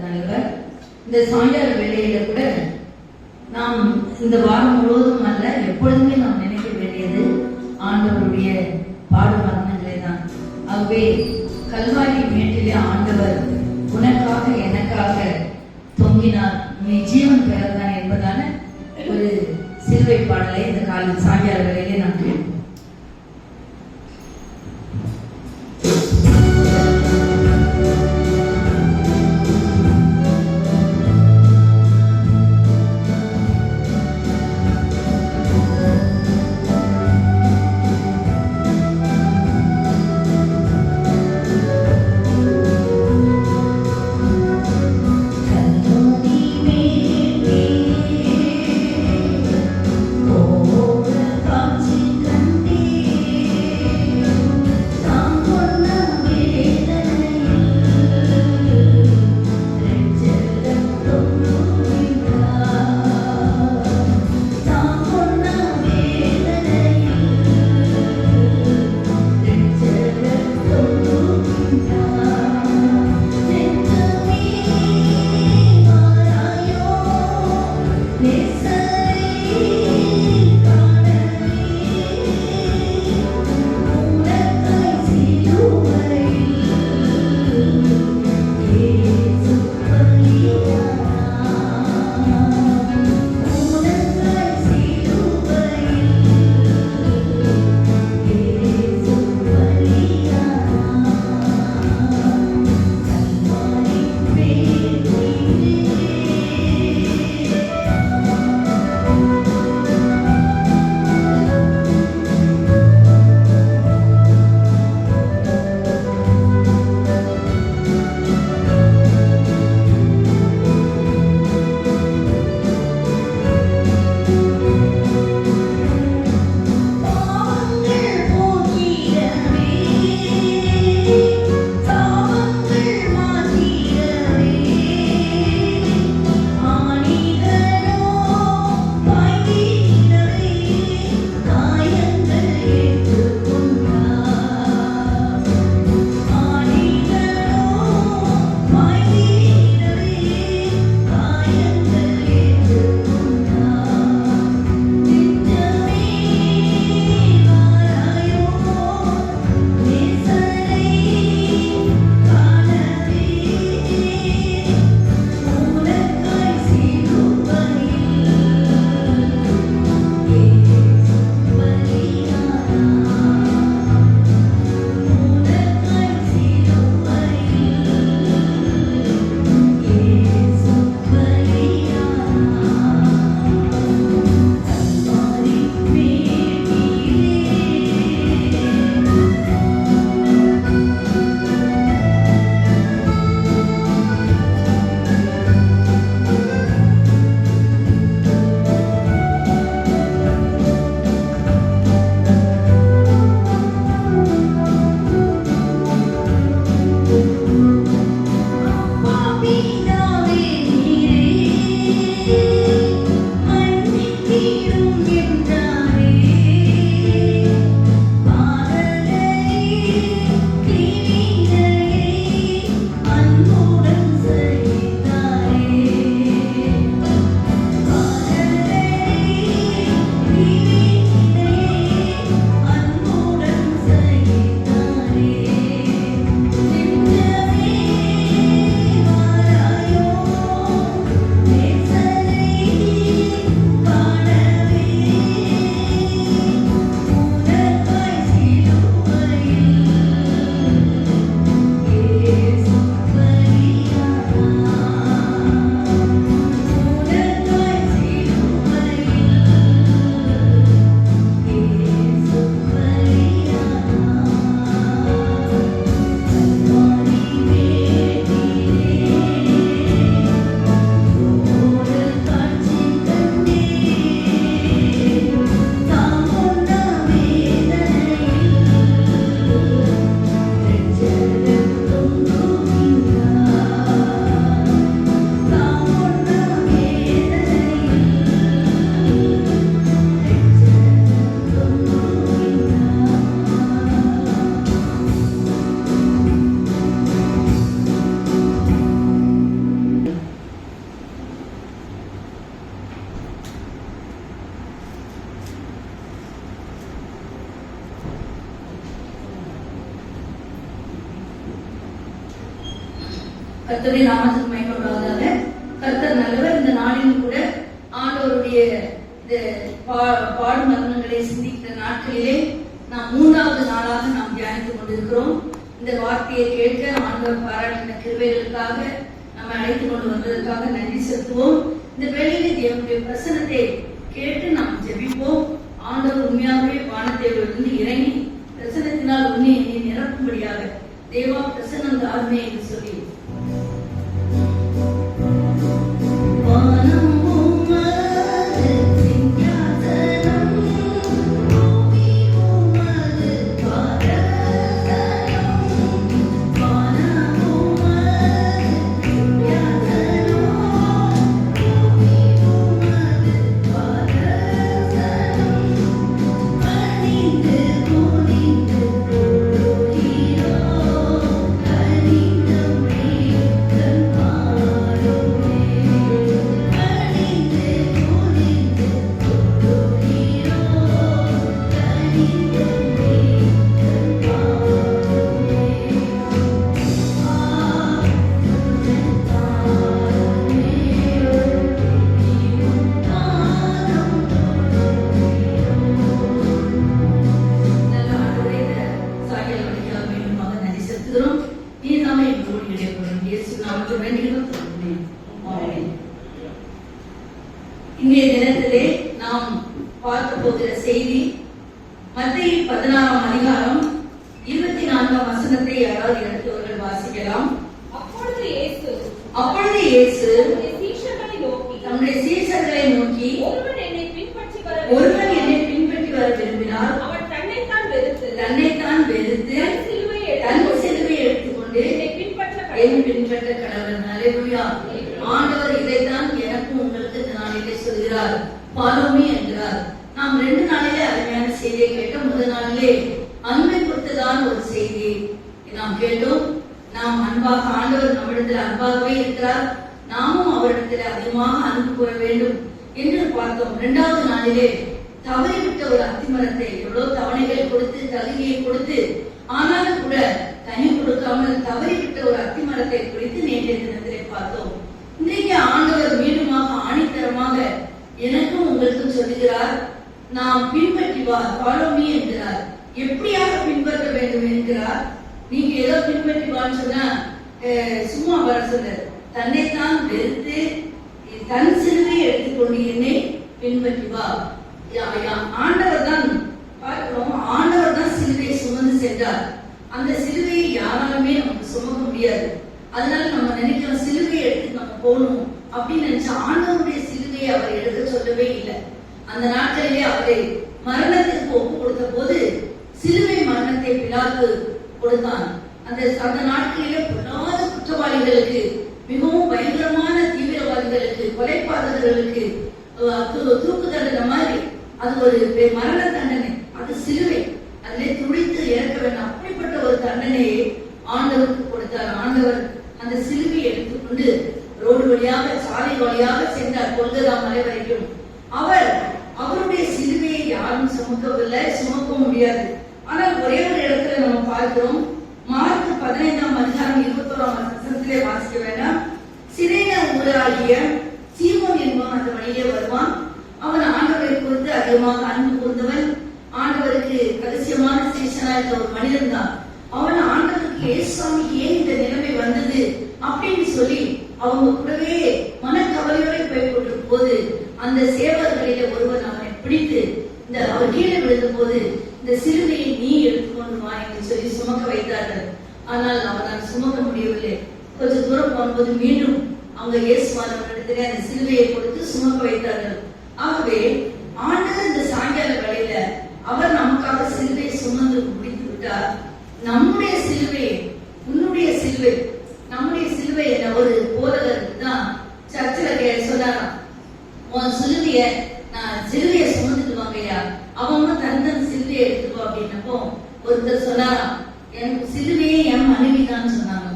நல்லவர். இந்த சாயங்கால வேளையில கூட நாம் இந்த வாரம் முழுவதும் அல்ல, எப்பொழுதுமே நாம் நினைக்க வேண்டியது ஆண்டவருடைய பாடு மரணங்களே தான். ஆகவே கல்வாரி மேட்டிலே ஆண்டவர் உனக்காக எனக்காக தொங்கினார், நீ ஜீவன் பெறத்தான் என்பதான ஒரு சிலுவை பாடலை இந்த சாயங்கால வேளையிலே நாம் கேட்போம். கர்த்தருடைய நாமத்துக்கு மகிமை உண்டாவதாக. கர்த்தர் நல்லவர். இந்த நாளிலும் கூட ஆண்டவருடைய இந்த பாடு மரணங்களை சிந்திக்கிற நாட்களிலே நாம் 3வது நாளாக நாம் தியானித்துக் கொண்டிருக்கிறோம். இந்த வார்த்தையை கேட்க ஆண்டவர் பாராட்டின கிருபைகளுக்காக நம்ம அழைத்துக் கொண்டு வந்ததற்காக நன்றி செலுத்துவோம். இந்த வேளையிலே தேவனுடைய பிரசன்னத்தை கேட்டு நாம் ஜெபிப்போம். ஆண்டவர் உண்மையாகவே வானத்தேவிலிருந்து இறங்கி பிரசன்னத்தினால் உண்மை நிரப்பும்படியாக தேவா பிரசன்னம் தாருமே என்று சொல்லி இன்றைய தினத்திலே நாம் பார்க்க போகிற செய்தி மத்தேயு 16ஆம் அதிகாரம் 24ஆம் வசனத்தை யாராவது எடுத்தவர்கள் வாசிக்கலாம். அப்பொழுது இயேசு தம்முடைய சீஷர்களை நோக்கி ஒருவன் என்னை பின்பற்றி வர விரும்பினால் அவன் தன்னைத்தான் வெறுத்து தன் சிலுவையை எடுத்துக்கொண்டு என்னை பின்பற்ற கடவுள். ஹல்லேலூயா. ஆண்டவர் இதைத்தான் எனக்கும் உங்களுக்கு இந்த நாளிலே சொல்கிறார். ஃபாலோ மீ என்கிறார். நாம் 2 நாளிலே அருமையான செய்தியை கேட்டோம். முதல் நாளிலே அன்பை குறித்துதான் ஒரு செய்தி நாம் கேட்டோம். நாம் அன்பாக, ஆண்டவர் நம்மிடத்தில் அன்பாகவே இருக்கிறார், நாமும் அவரிடத்தில் அதிகமாக அன்பு கூற வேண்டும் என்று பார்த்தோம். 2வது நாளிலே தவறிவிட்ட ஒரு அத்திமரத்தை எவ்வளவு தவணைகள் கொடுத்து தகுதியை கொடுத்து ஆனாலும் கூட கனி கொடுக்காமல் தவறிவிட்ட ஒரு அத்திமரத்தை குறித்து நேற்றைய தினத்திலே பார்த்தோம். இன்றைக்கு ஆண்டவர் மீண்டுமாக ஆணித்தரமாக எனக்கும் உங்களுக்கும் சொல்லுகிறார், நாம் பின்பற்றி வா, ஃபாலோ மீ என்கிறார். எப்படியாக பின்பற்ற வேண்டும் என்கிறார். நீங்க ஏதோ பின்பற்றி வான்னு சொன்னா சும்மா வர சொல்ல, தன்னைத்தான் வெறுத்து தன் சிலுவையை எடுத்துக்கொண்டு என்னை பின்பற்றி வா. ஆண்டவர் தான் பார்க்கிறோம், ஆண்டவர் தான் சிலுவையை சுமந்து சென்றார். அந்த சிலுவையை யாராலுமே நமக்கு சுமக்க முடியாது. அதனால நம்ம நினைக்கிறோம் சிலுவையை எடுத்து நம்ம போகணும் அப்படின்னு நினைச்சா, ஆண்டவருடைய சிலுவையை அவர் எடுக்க சொல்லவே இல்லை. அந்த நாட்களிலே அவரை மரணத்திற்கு ஒப்பு கொடுத்த போது சிலுவை மரணத்தை பிலாத்து கொடுத்தான். அந்த நாட்களிலே பொல்லாத குற்றவாளிகளுக்கு, மிகவும் பயங்கரமான தீவிரவாதிகளுக்கு, கொலைபாதகர்களுக்கு தூக்கு தண்டனை மாதிரி அது ஒரு மரண தண்டனை. அது சிலுவை, அதிலே துடித்து இறக்க வேண்டும். அப்படிப்பட்ட ஒரு தண்டனையை ஆண்டவருக்கு கொடுத்தார். ஆண்டவர் அந்த சிலுவையை எடுத்துக்கொண்டு ரோடு வழியாக, சாலை வழியாக சென்றார், கொல்கத்தா மலை வரைக்கும். அவருடைய சிலுவையை யாரும் சுமக்கவில்லை, சுமக்கவும் முடியாது. ஆனால் ஒரே ஒரு இடத்துல நம்ம பார்க்கிறோம். மார்க் 15ஆம் அதிகாரம் 21ஆம் வசனத்திலே வாசிக்க வேண்டாம். சிரேன ஊராகிய சீமோன் என்பவன் அந்த வழியே வருவான். அவன் ஆண்டவரை குறித்து அதிகமாக அன்பு கூர்ந்தவன், ஆண்டவருக்கு ரகசியமான சீஷனா இருந்த ஒரு மனிதன் தான். அவன் ஆண்டவருக்கு ஏசாமி ஏன் இந்த நிலைமை வந்தது அப்படின்னு சொல்லி அவங்க கூடவே மனக்கவலையோட போய் கொண்டிருக்கும் போது அந்த சேவர்களிலே ஒருவன் அவனை பிடித்து அவர் கீழே விழுந்த போது இந்த சிலுவையை நீ எடுத்துக்கொண்டு வா என்று சொல்லி சுமக்க வைத்தார்கள். ஆனால் அவனால் சுமக்க முடியவில்லை. கொஞ்சம் தூரம் போகும்போது மீண்டும் அவங்க இயேசுவானவரிடத்திலே அந்த சிலுவையை கொடுத்து சுமக்க வைத்தார்கள். ஆகவே ஆண்டவர் இந்த சாயங்கால வேளையில அவர் நமக்காக சிலுவையை சுமந்து முடித்து விட்டார். நம்முடைய சிலுவை, உன்னுடைய சிலுவை, நம்முடைய சிலுவை என்ன? ஒரு போதகர் தான் சர்ச்சில் சொன்னாராம், உன் சிலுவைய நான் சிலுவையை சுமந்துட்டு வாங்கய்யா, அவங்க தன் சிலுவையை எடுத்துக்கோ அப்படின்னப்போ ஒருத்தர் சொன்னாராம், எனக்கு சிலுவையே என் மனைவிதான் சொன்னாங்க.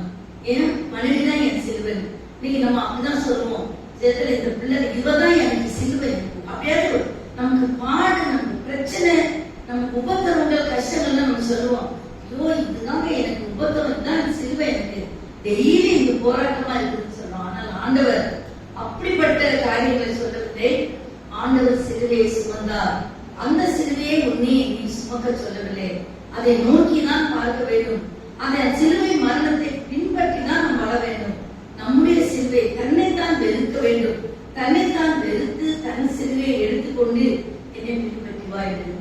ஏன் மனைவிதான் என் சிலுவை. இன்னைக்கு நம்ம அப்படிதான் சொல்லுவோம், சேத்துல இந்த பிள்ளை இவதான் எனக்கு சிலுவை. அப்படியாவது நமக்கு பாடு, நமக்கு பிரச்சனை, நமக்கு உபத்திரவங்கள், கஷ்டங்கள்லாம் நம்ம சொல்லுவோம், ஐயோ இதுதாங்க எனக்கு உபத்திரம் தான் சிலுவை எனக்கு. டெய்லி இந்த போராட்டமா இருக்குன்னு சொல்றோம். ஆனால் ஆண்டவர் அப்படிப்பட்ட காரியங்களை சொல்லவில்லை. ஆண்டவர் சிலுவையை சுமந்தார். அந்த சிலுவையை உன்னை நீ சுமக்க சொல்லவில்லை. அதை நோக்கிதான் பார்க்க வேண்டும். அந்த சிலுவை மரணத்தை பின்பற்றிதான் நாம் வாழ வேண்டும். நம்முடைய சிலுவை தன்னைத்தான் வெறுக்க வேண்டும். தன்னைத்தான் வெறுத்து தன் சிலுவையை எடுத்துக்கொண்டு என்னை பின்பற்றி வாழ்கிறது.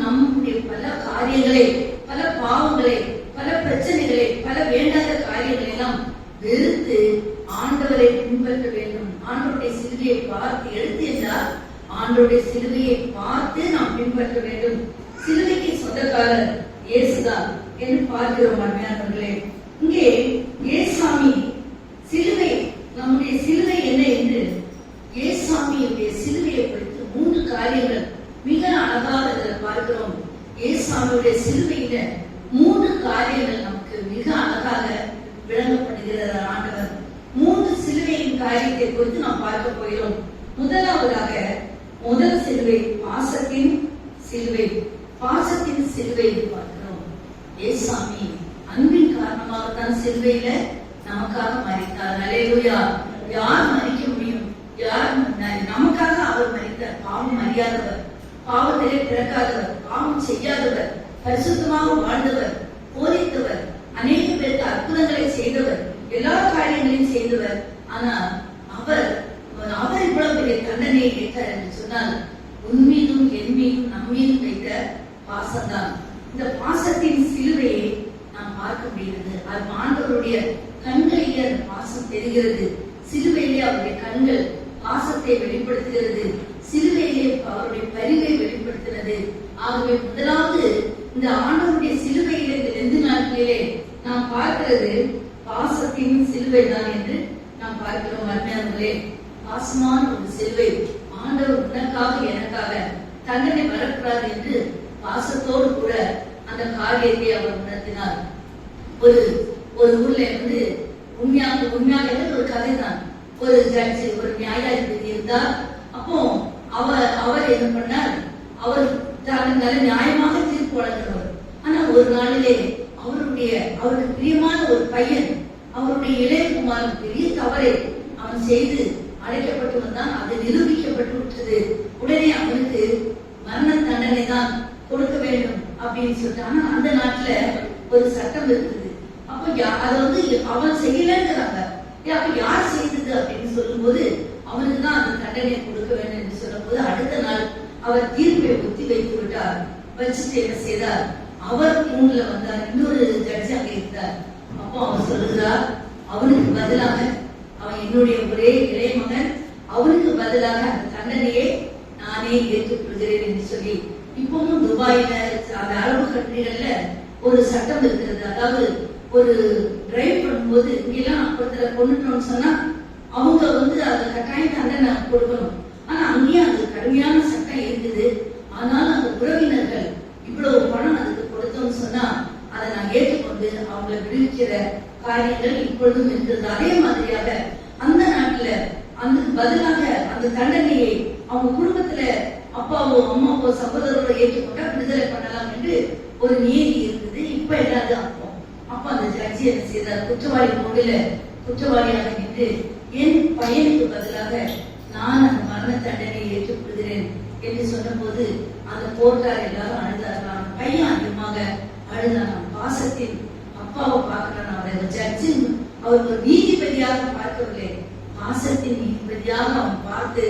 நம்முடைய பல காரியங்களை, பல பாவங்களை, பல பிரச்சனைகளை, பல வேண்டாத காரியங்களை எல்லாம் வெறுத்து ஆண்டவரை பின்பற்ற வேண்டும். ஆண்டவருடைய சிலுவையை பார்த்து எடுத்து என்றால் ஆண்டவருடைய சிலுவையை பார்த்து நாம் பின்பற்ற வேண்டும். சிலுவைக்கு சொந்தக்காரர் இயேசுதான் என்று பார்க்கிறோம். அருமையானவர்களே, இங்கே இயேசுசாமி சிலுவை, நம்முடைய சிலுவை என்ன என்று இயேசுசாமியுடைய சிலுவையை குறித்து 3 காரியங்கள் மிக அழகாக இதில் பார்க்கிறோம். இயேசுசாமியுடைய சிலுவையில 3 காரியங்கள் நமக்கு மிக அழகாக விளங்கப்படுகிறது. ஆண்டவர் 3 சிலுவையின் காரியத்தை குறித்து நாம் பார்க்க போகிறோம். முதலாவதாக முதல் சிலுவை பாசத்தின் சிலுவை. பாசத்தின் சிலுவை பார்க்கிறோம். இயேசுசாமி அன்பின் காரணமாக தான் சிலுவையில நமக்காக மரித்தார். அல்லேலூயா. யார் மரிக்க முடியும்? யார்? நமக்காக அவர் மரித்தார். பாவம் அறியாதவர், பாவத்திலே பிறக்காதவர், பாவம் செய்யாதவர், பரிசுத்தமாக வாழ்ந்தவர், போதித்தவர், அநேக பேருக்கு அற்புதங்களை செய்தவர், எல்லா காரியங்களையும் செய்தவர். ஆனால் அவர் இவ்வளவு பெரிய தண்டனையை கேட்டார் என்று சொன்னால் உன்மீதும் என் மீதும் நம்மீதும் வைத்த பாசம்தான். இந்த பாசத்தின் சிலுவையை நாம் பார்க்க முடிகிறது. அது ஆண்டவருடைய கண்களிலே அந்த பாசம் தெரிகிறது. சிலுவையிலே அவருடைய கண்கள் பாசத்தை வெளிப்படுத்துகிறது. சிலுவையிலே அவருடைய பரிவை வெளிப்படுத்தினது. ஆகவே முதலாவது இந்த ஆண்டவருடைய சிலுவையிலே இந்த 2 நாட்களிலே நாம் பார்க்கிறது பாசத்தின் சிலுவை தான் என்று நாம் பார்க்கிறோம். அருமையானவர்களே, பாசமான ஒரு சிலுவை. ஆண்டவர் உனக்காக எனக்காக தண்டனை வரக்கூடாது என்று பாசத்தோடு கூட அந்த காரியத்தை அவர் உணர்த்தினார். ஒரு ஊர்ல உண்மையாக ஒரு கதை தான். ஒரு ஜட்ஜி, ஒரு நியாயாதிபதி இருந்தார். அப்போ அவர் என்ன பண்ணார்? அவர் நல்ல நியாயமாக தீர்ப்பு வழங்குறவர். ஆனா ஒரு நாளிலே அவருக்கு பிரியமான ஒரு பையன், அவருடைய இளைய குமாரன் பெரிய தவறை அவன் செய்து அழைக்கப்பட்டு வந்தான். அது நிரூபிக்கப்பட்டு விட்டது. உடனே அவனுக்கு மரண தண்டனை தான் கொடுக்க வேண்டும் அப்படின்னு சொல்லிட்டு. ஆனா அந்த நாட்டுல ஒரு சட்டம் இருக்குது. அப்ப அதை அவன் செய்யலங்கிறாங்க. அப்ப யார் செய்தது அப்படின்னு சொல்லும் போது அவனுக்கு தான் அந்த தண்டனையை கொடுக்க வேண்டும் என்று சொல்லும் போது அடுத்த நாள் அவர் தீர்ப்பை ஒத்தி வைத்து விட்டார். வச்சுட்டு என்ன செய்தார்? அவர் மூணுல வந்தார். இன்னொரு ஜட்ஜி அங்க இருந்தார். அப்போ அவர் சொல்லுகிறார், அவனுக்கு பதிலாக, அவன் என்னுடைய ஒரே இளைய மகன், அவனுக்கு பதிலாக அந்த தண்டனையை நானே ஏற்றுக்கொள்கிறேன் என்று சொல்லி. இப்பவும் துபாயில அந்த அரபு கண்ட்ரிகள்ல ஒரு சட்டம் இருக்கிறது. அதாவது ஒரு டிரைவ் பண்ணும்போது இங்கெல்லாம் ஒருத்தரை கொண்டுட்டோம்னு சொன்னா அவங்க அதை கட்டாயம் தண்டனை கொடுக்கணும். ஆனா அங்கேயும் அது கடுமையான சட்டம் இருக்குது. ஆனாலும் அந்த உறவினர்கள் இவ்வளவு பணம் அதுக்கு கொடுத்தோம்னு சொன்னா அதை நான் ஏற்றுக்கொண்டு அவங்களை விடுவிக்கிற காரியங்கள் இப்பொழுதும் இருக்கிறது. அதே மாதிரியாக அந்த நாட்டுல அதுக்கு பதிலாக அந்த தண்டனையை அவங்க குடும்பத்துல அப்பாவோ அம்மாவோ சகோதரர்களோ ஏற்றுக்கொண்டா விடுதலை பண்ணலாம் என்று ஒரு நீதி இருந்தது. இப்ப எல்லாரும் அப்ப அந்த ஜட்ஜி என்ன செய்தார்? குற்றவாளி முன்னில குற்றவாளியாக நின்று என் பையனுக்கு பதிலாக நான் அந்த மரண தண்டனையை ஏற்றுக்கொள்கிறேன் என்று சொன்ன போது அந்த போர்ட்டார் எல்லாரும் அழுதாராம். பையன் அதிகமாக அழுதாராம். பாசத்தில் அப்பாவை பார்க்கிறான். அவர் ஜட்ஜி, அவர் ஒரு நீதிபதியாக பார்க்கவில்லை, பாசத்தின் நீதிபதியாக அவன் பார்த்து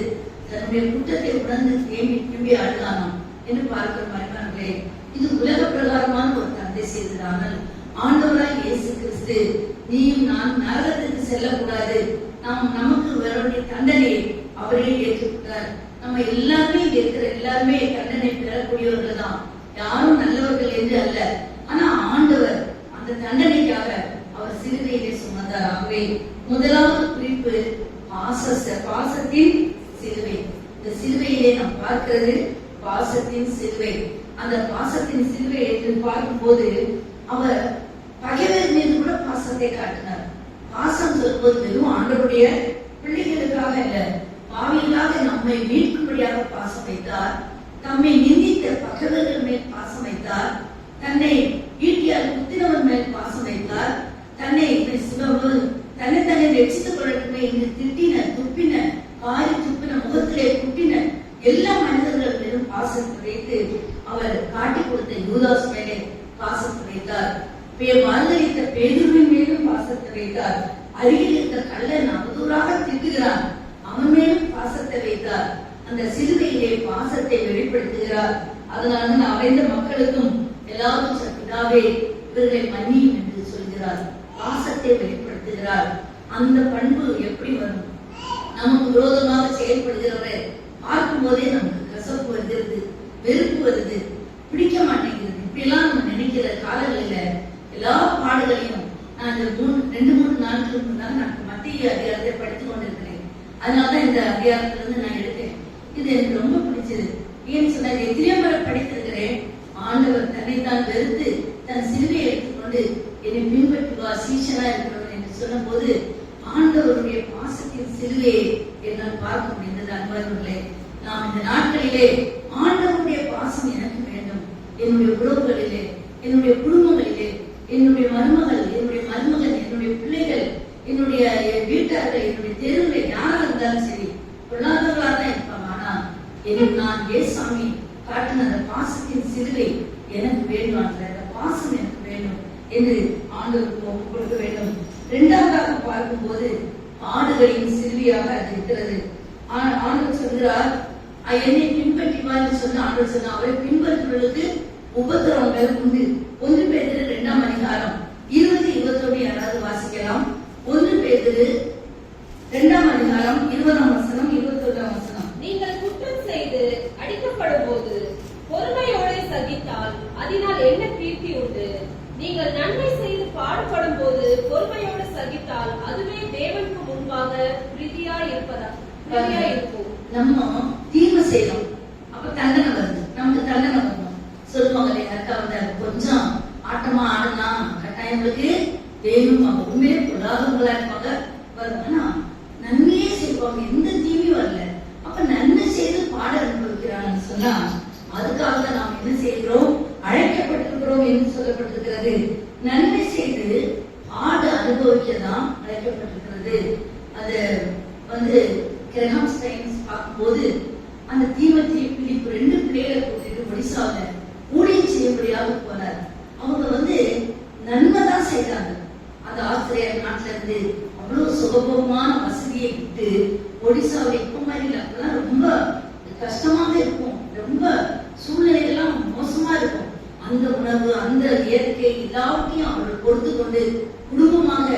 தன்னுடைய குற்றத்தை உணர்ந்து திரும்பி அழுதானாம் என்று பார்க்கிறோம். மருமகளே, இது உலக பிரகாரமான ஒரு தந்தை செய்ததானால் ஆண்டவராய் இயேசு கிறிஸ்து நீயும் நான் நரகத்துக்கு செல்லக்கூடாது, நமக்கு வரக்கூடிய தண்டனையை அவரே ஏற்றுக்கொண்டார். நம்ம எல்லாருமே இருக்கிற எல்லாருமே தண்டனை பெறக்கூடியவர்கள் தான், யாரும் நல்லவர்கள் என்று அல்ல. ஆனா ஆண்டவர் அந்த தண்டனைக்காக அவர் சிலுவையிலே சுமந்தார். ஆகவே முதலாவது குறிப்பு பாசத்தின் சிலுவை. இந்த சிலுவையிலே நாம் பார்க்கிறது பாசத்தின் சிலுவை. அந்த பாசத்தின் சிலுவை என்று பார்க்கும் போது அவர் பகைவர் மீது கூட பாசத்தை காட்டினார். பாசம் சொல்வது வெறும் ஆண்டவருடைய பிள்ளைகளுக்காக அல்ல, பாவிகளாக நம்மை மீட்கும்படியாக பாசம் வைத்தார். தம்மை நிந்தித்த பகைவர்கள் மேல் பாசம் வைத்தார். தன்னை ஈட்டியால் குத்தினவன் மேல் பாசம் வைத்தார். தன்னை தன்னை ரட்சித்துக் கொள்ளட்டுமே என்று திட்டின, துப்பின, காரி துப்பின, முகத்திலே குட்டின எல்லா மனிதர்கள் மேலும் பாசத்தை வைத்து அவர் காட்டி கொடுத்த யூதாஸ் மேலே பாசத்தை வைத்தார். மறுதளித்த பேதுருவின் மேலும் பாசத்தை வைத்தார். அருகில் இருந்த கள்ளன் அவதூறாக திட்டுகிறான், அவன் மேலும் பாசத்தை வைத்தார். அந்த சிலுவையிலே பாசத்தை வெளிப்படுத்துகிறார். அதனால அடைந்த மக்களுக்கும் எல்லாரும் பிதாவே இவர்களை மன்னியும் என்று சொல்கிறார். பாசத்தை வெளிப்படுத்துகிறார். அந்த பண்பு எப்படி வரும்? நமக்கு விரோதமாக செயல்படுகிறவரை பார்க்கும் போதே நமக்கு கசப்பு வருகிறது, வெறுப்பு வருது, பிடிக்க மாட்டேங்கிறது. இப்படி எல்லாம் நம்ம நினைக்கிற காலங்களில எல்லா பாடுகளையும் நான் இந்த 2-3 நாட்களுக்கு முன்னாடி நான் மத்திய அதிகாரத்தை படித்துக் கொண்டிருக்கிறேன். அதனாலதான் இந்த அதிகாரத்திலிருந்து நான் எடுத்தேன். இது எனக்கு ரொம்ப பிடிச்சது. ஏன்னு சொன்னா எத்தனையோ முறை படித்திருக்கிறேன். ஆண்டவர் தன்னைத்தான் வெறுத்து தன் சிலுவையை எடுத்துக்கொண்டு என்னை பின்பற்றி வா, சீஷனா இருக்கிறவன் என்று சொன்ன போது ஆண்டவருடைய பாசத்தின் சிலுவையை என்னால் பார்க்க முடிந்தது. அன்பர்களே, நாம் இந்த நாட்களிலே ஆண்டவருடைய பாசம் எனக்கு வேண்டும். என்னுடைய உறவுகளிலே, என்னுடைய குடும்பங்களிலே, என்னுடைய மருமகள், என்னுடைய மருமகன், என்னுடைய பிள்ளைகள், என்னுடைய வீட்டார்கள், என்னுடைய தெருவில் யாராக இருந்தாலும் சரி, பொருளாதாரங்களா தான் இருப்பாங்க. ஆனா எனக்கு நான் ஏசாமி காட்டின அந்த பாசத்தின் சிலுவை எனக்கு வேண்டும், அந்த பாசம் எனக்கு வேண்டும் என்று ஆண்டவருக்கு ஒப்புக் கொடுக்க வேண்டும். இரண்டாவதாக பார்க்கும்போது ஆடுகளின் சிலுவையாக அது இருக்கிறது. ஆண்டவர் சொல்கிறார், என்னை பின்பற்றி வா என்று சொன்ன ஆண்டவர் சொன்ன அவரை பின்பற்றுவதற்கு உபத்திரவங்கள் உண்டு. 1 பேதுரு 2ஆம் அதிகாரம் 20-21 யாராவது வாசிக்கலாம். 1 பேதுரு 2ஆம் அதிகாரம் 20ஆம் வசனம் 21ஆம் வசனம். நீங்கள் குற்றம் செய்து அடிக்கப்படும் போது பொறுமையோடு சகித்தால் அதனால் என்ன கீர்த்தி உண்டு? நீங்கள் நன்மை செய்து பாடுபடும் போது பொறுமையோடு சகித்தால் அதுவே தேவனுக்கு முன்பாக பிரீதியா இருக்கும். நம்ம தீமை செய்யறோம், அப்ப தண்டனை வருது, நமக்கு தண்டனை வரணும். சொல்லுவாங்களே யாருக்காவது கொஞ்சம் ஆட்டமா ஆடலாம், கட்டாயங்களுக்கு வேணும், அவங்க உண்மையே பொருளாதாரங்களா இருப்பாங்க வரும். ஆனா நன்மையே செய்வாங்க, எந்த தீமையும் வரல. அப்ப நன்மை செய்து பாட அனுபவிக்கிறான்னு சொன்னா அதுக்காக நாம் என்ன செய்கிறோம்? அழைக்கப்பட்டிருக்கிறோம் என்று சொல்லப்பட்டிருக்கிறது. நன்மை செய்து பாட அனுபவிக்கதான் அழைக்கப்பட்டிருக்கிறது. அது கிரஹாம் ஸ்டைன்ஸ் பார்க்கும்போது அந்த தீமோத்தேயு பிலிப்பு 2 பிள்ளைகளை கூட்டிட்டு ஒடிசாவில ஊழியம் செய்யும்படியாக போனார். அவங்க நன்மைதான் செய்தாங்க. அந்த ஆஸ்திரேலியா நாட்டுல இருந்து அவ்வளவு சுகபோகமான வசதியை விட்டு ஒடிசாவில இப்ப மாதிரி இல்ல, அப்பெல்லாம் ரொம்ப கஷ்டமாக இருக்கும், ரொம்ப சூழ்நிலைகள்லாம் மோசமா இருக்கும். அந்த உணவு, அந்த இயற்கை எல்லாவற்றையும் அவர்கள் பொறுத்து கொண்டு குடும்பமாக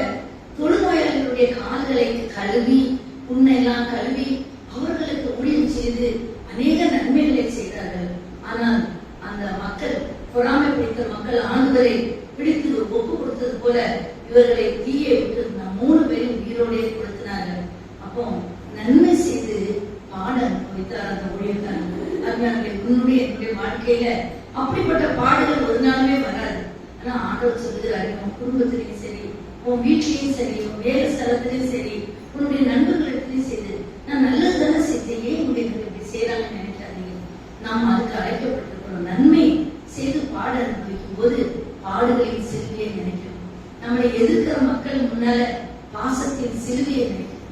தொழுநோயாளிகளுடைய கால்களை கழுவி, புண்ணெல்லாம் கழுவி அவர்களுக்கு ஊழியம் செய்து அநேக நன்மைகளை செய்தார்கள். ஆனால் அந்த மக்கள், பொறாமை பிடித்த மக்கள் ஆண்டவரை பிடித்து ஒப்பு கொடுத்தது போல இவர்களை தீயை விட்டு 3 பேரும் உயிரோடே கொடுத்தினார்கள். அப்போ நன்மை செய்து பாட அனுபவித்தார் அந்த ஊழியக்காரன். என்னுடைய வாழ்க்கையில அப்படிப்பட்ட பாடுகள் ஒரு நாளுமே வராது. ஆனா ஆண்டவர் சொல்லுகிறாரு, உன் குடும்பத்திலையும் சரி, உன் வீட்லயும் சரி, உன் வேலை ஸ்தலத்திலையும் சரி, உன்னுடைய நண்பர்களிடத்திலையும் சரி, நான் நல்லது தானே செஞ்சேன், ஏன் உங்களுக்கு இப்படி செய்யறாங்கன்னு நினைக்காதீங்க. நாம் அதுக்கு அழைக்கப்பட்டிருக்கிறோம். நன்மை செய்து பாட அனுபவிக்கும் போது பாடுகளின் சிலுவையை நினைக்கணும். நம்மளை எதிர்க்கிற மக்கள் முன்னால பாசத்தின் சிலுவையை நினைக்கணும்.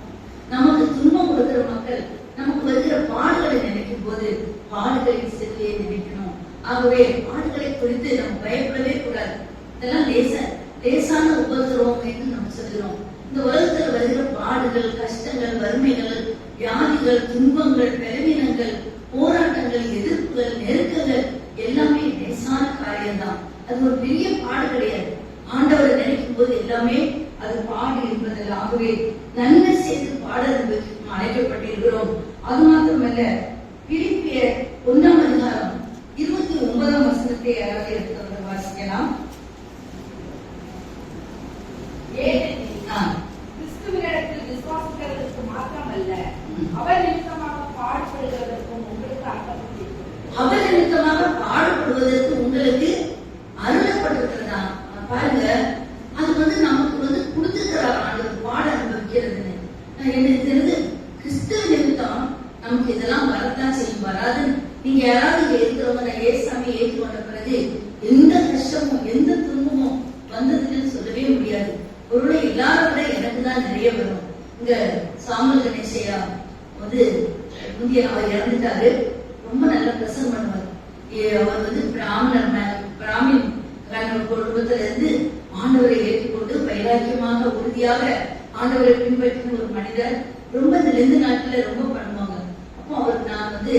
நமக்கு துன்பம் கொடுக்கிற மக்கள் நமக்கு வருகிற பாடுகளை நினைக்கும் போது பாடுகளின் சிலுவையை நினைக்கணும். ஆகவே பாடுகளை குறித்து நம்ம பயப்படவே கூடாது. இதெல்லாம் லேசான உபத்திரவம் என்று நம்ம சொல்கிறோம். இந்த உலகத்தில் வருகிற பாடுகள், கஷ்டங்கள், வறுமைகள், வியாதிகள், துன்பங்கள், பலவீனங்கள், போராட்டங்கள், எதிர்ப்புகள், நெருக்கங்கள் எல்லாமே லேசான காரியம்தான். அது ஒரு பெரிய பாடு கிடையாது. ஆண்டவரை நினைக்கும் போது எல்லாமே அது பாடு என்பதில். ஆகவே நன்மை செய்து பாட அழைக்கப்பட்டிருக்கிறோம். அது மாத்திரமல்ல, பிலிப்பியர் 1ஆம் அதிகாரம் 29ஆம் வசனத்தை யாராவது எடுத்து வாசிக்கலாம். கிறிஸ்துவினிடத்தில் விசுவாசிக்கிறதற்கு மாத்திரமல்ல, அவர் நிமித்தமாக பாடுபடுவதற்கும் உங்களுக்கு அருளப்பட்டிருக்கிறது. அவர் நிமித்தமாக பாடுபடுவதற்கு உங்களுக்கு அருளப்பட்டிருக்கிறதா? பாருங்க, அது நமக்கு கொடுத்திருக்கிறார் ஆண்டவர் பாட அனுபவிக்கிறதுன்னு. எனக்கு தெரிஞ்சு கிறிஸ்துவ நிமித்தம் நமக்கு இதெல்லாம் வரத்தான் செய்யும். வராது நீங்க யாராவது இருக்கிறவங்க, நான் ஏசாமி ஏற்றுக்கொண்ட பிறகு எந்த கஷ்டமும் எந்த துன்பமும் வந்ததுன்னு சொல்லவே முடியாது. இங்க சாமுவேல் கணேசையா வந்து முந்தைய அவர் இறந்துட்டாரு. ரொம்ப நல்ல பிரசங்கம் பண்ணுவார். அவர் வந்து பிராமின் குடும்பத்தில இருந்து ஆண்டவரை ஏற்றுக்கொண்டு வைராக்கியமாக உறுதியாக ஆண்டவரை பின்பற்றின ஒரு மனிதர். ரொம்ப இந்த 2 நாட்கள்ல ரொம்ப பண்ணுவாங்க. அப்போ அவர் நான் வந்து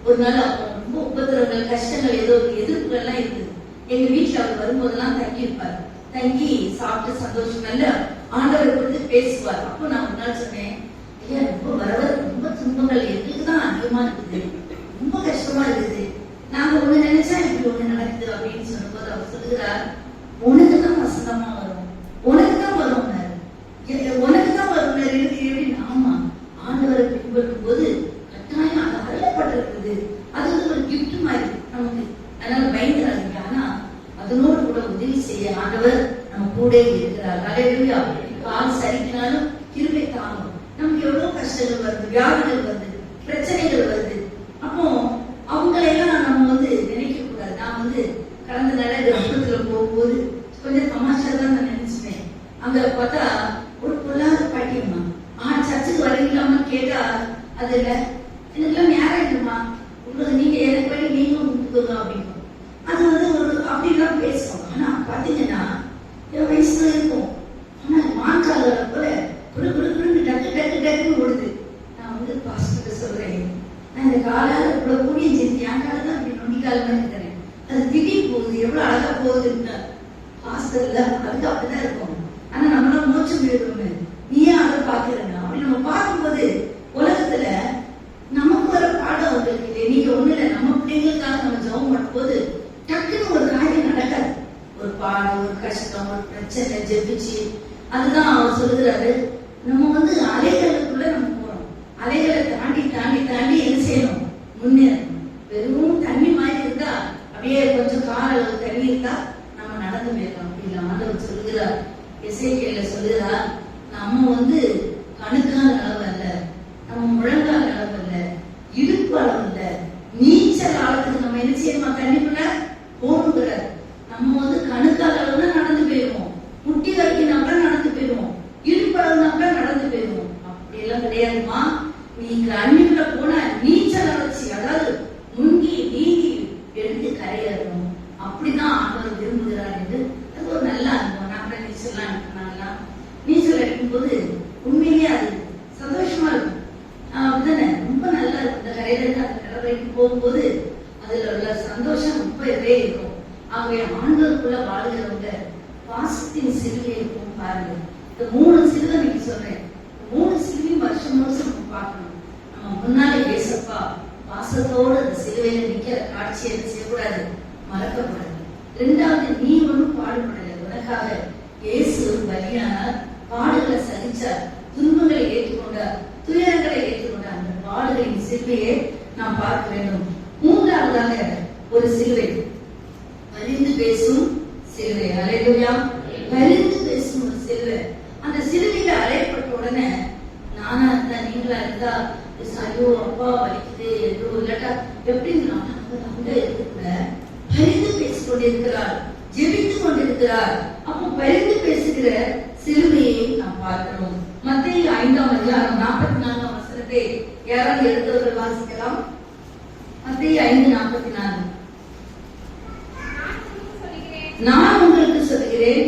ஒரு நாள் அப்போ ரொம்ப உபத்திரங்கள் கஷ்டங்கள் ஏதோ எதிர்ப்புகள் எல்லாம் இருக்குது. எங்க வீட்டுல அவர் வரும்போதெல்லாம் தங்கி இருப்பார். தங்கி சாப்பிட்டு சந்தோஷம் நல்ல ஆண்டவரை குறித்து பேசுவார். அப்போ நான் ஒரு நாள் சொன்னேன், ஐயா ரொம்ப வர ரொம்ப துன்பங்கள் எங்களுக்குதான் அதிகமா இருக்குது, ரொம்ப கஷ்டமா இருக்குது, நாங்க ஒண்ணு நினைச்சா இப்படி ஒண்ணு நடக்குது அப்படின்னு சொல்லும்போது அவர் சொல்லுகிறார், உனக்குதான் வசந்தமா வரும், உனக்குதான் வரும், உனக்குதான் வரும் எப்படின்னு. ஆமா, ஆண்டவரை பின்பற்றும் போது கட்டாயம் அது அருளப்பட்டிருக்குது. அது வந்து ஒரு கிஃப்ட் மாதிரி நமக்கு. அதனால பயந்துடாதீங்க. ஆனா அதனோடு கூட உதவி செய்ய ஆண்டவர் நம்ம கூட இருக்கிறார். ஹல்லேலூயா. கால் சரிக்கினாலும் கிருபை தாங்கும். நமக்கு எவ்வளவு கஷ்டங்கள் வருது, வியாதிகள் வருது, பிரச்சனைகள் வருது. அப்போ அவங்களையெல்லாம் நம்ம வந்து நினைக்க கூடாது. நான் வந்து கடந்த நாள கிராமத்துல போகும்போது கொஞ்சம் தமாஷா தான் நான் நினைச்சுப்பேன். அங்க பார்த்தா ஒரு பொல்லாத பாட்டியம்மா, சர்ச்சுக்கு வரீங்களாமா கேட்டா அது இல்ல, எனக்குலாம் நேரம் இல்லைம்மா, உங்களுக்கு நீங்க எனக்கு வழி நீங்களும் கொடுத்துக்கோங்க அப்படின்னு. அது வந்து ஒரு அப்படிலாம் பேசுவோம். ஆனா பாத்தீங்கன்னா என் வயசுல இருக்கும். ஆனா மான்கால போல குடு குடு குடுன்னு டக்கு டக்கு டக்குன்னு ஓடுது. நான் வந்து பாஸ்டர் சொல்றேன், நான் இந்த காலால கூட கூடிய செஞ்சு என் கால தான் அப்படி நொண்டிக்காலமா இருக்கிறேன், அது திடீர் போகுது, எவ்வளவு அழகா போகுதுன்னு பாஸ்டர்ல அதுக்கு அப்படிதான் இருக்கும். ஆனா நம்மளாம் மோச்சம் போயிடுவோமே, நீ ஏன் அதை பாக்குறேன்னா அப்படி நம்ம பார்க்கும்போது உலகத்துல நமக்கு வர பாடம் அவங்களுக்கு இல்லை. நீங்க ஒண்ணு இல்லை, நம்ம பிள்ளைங்களுக்காக நம்ம ஜெபம் பண்ணும்போது டக்குன்னு ஒரு காரியம் நடக்காது. ஒரு பாடம், ஒரு கஷ்டம், ஒரு பிரச்சனை ஜெபிச்சு அதுதான் அவர் சொல்லுகிறாரு, நம்ம வந்து அலைகளுக்குள்ள நம்ம போறோம். அலைகளை தாண்டி தாண்டி தாண்டி என்ன செய்யணும், முன்னேறணும். வெறும் தண்ணி மாதிரி இருந்தா அப்படியே கொஞ்சம் கால அளவு தண்ணி இருந்தா நம்ம நடந்து போயிடலாம். அப்படி இல்லை, ஆண்டவர் சொல்லுகிறார், எசேக்கியேல சொல்லுகிறார், நம்ம வந்து கணுக்கால அளவு அல்ல, நம்ம முழங்கால் அளவு அல்ல, இடுப்பு அளவு இல்ல, நீச்சல் ஆழத்துக்கு நம்ம என்ன செய்யணுமா, தண்ணிக்குள்ள போகணுங்கிறார். நம்ம வந்து கணுக்கால் அளவுனா நடந்து போயிடுவோம், முட்டி வரைக்கும்னாக்கா நடந்து போயிடுவோம், இடுப்பு அளவுனாக்கா நடந்து போயிடுவோம். அப்படி எல்லாம் கிடையாதுமா. நீங்க அன்னிக்குள்ள போனா நீச்சல் அழைச்சி, அதாவது முங்கி நீந்தி எடுத்து கரையேறணும். அப்படிதான் ஆண்டவர் விரும்புகிறார் என்று அது ஒரு நல்ல அனுபவம். நான் நீச்சல்லாம் அனுப்பினாங்களாம். நீச்சல் அடிக்கும் போது உண்மையிலேயே அது சந்தோஷமா இருக்கும். அப்படிதானே, ரொம்ப நல்லா இருக்கும். இந்த கரையில இருந்து அந்த கடற்கரைக்கு போகும்போது அதுல உள்ள சந்தோஷம் ரொம்ப இதே இருக்கும். ஆகவே ஆண்டவருக்குள்ள வாழ்கிறவங்க பாசத்தின் சிலுவை இருக்கும். பாருங்க, இந்த 3 சிலுவை நீங்க சொல்றேன், 3 சிலுவையும் வருஷம் வருஷம் நம்ம பார்க்கணும். நம்ம முன்னாலே ஏசப்பா பாசத்தோடு அந்த சிலுவையில நிக்கிற காட்சியை செய்யக்கூடாது, மறக்கக்கூடாது. 2வது, நீ ஒன்றும் பாடுபடல, உனக்காக இயேசு பலியானார், பாடுகளை சகிச்சார், துன்பங்களை ஏற்றுக்கொண்டார், துயரங்களை ஏற்றுக்கொண்டார். அந்த பாடுகளின் சிலுவையை நாம் பார்க்க வேண்டும். 3வதாக ஒரு சிலுவை, பரிந்து பேசும் சிலுவை. ஹல்லேலூயா. பரிந்து பேசும் ஒரு சிலுவை. அந்த சிலுவையில அறையப்பட்ட உடனே நானா இருந்தா, நீங்களா இருந்தா, ஐயோ அப்பா வலிக்குது எதோ இல்லாட்டா எப்படின்னு அங்க இருக்கிற பரிந்து பேசிக் கொண்டிருக்கிறார், ஜெபித்துக் கொண்டிருக்கிறார். அப்போ பரிந்து பேசுகிற சிலுவையை நாம் பார்க்கிறோம். மத்தேயு 5ஆம் அதிகாரம் 44ஆம் வசனத்தை யாராவது எடுத்தவர்கள் வாசிக்கலாம். மத்தேயு 5:44. நான் உங்களுக்கு சொல்கிறேன்,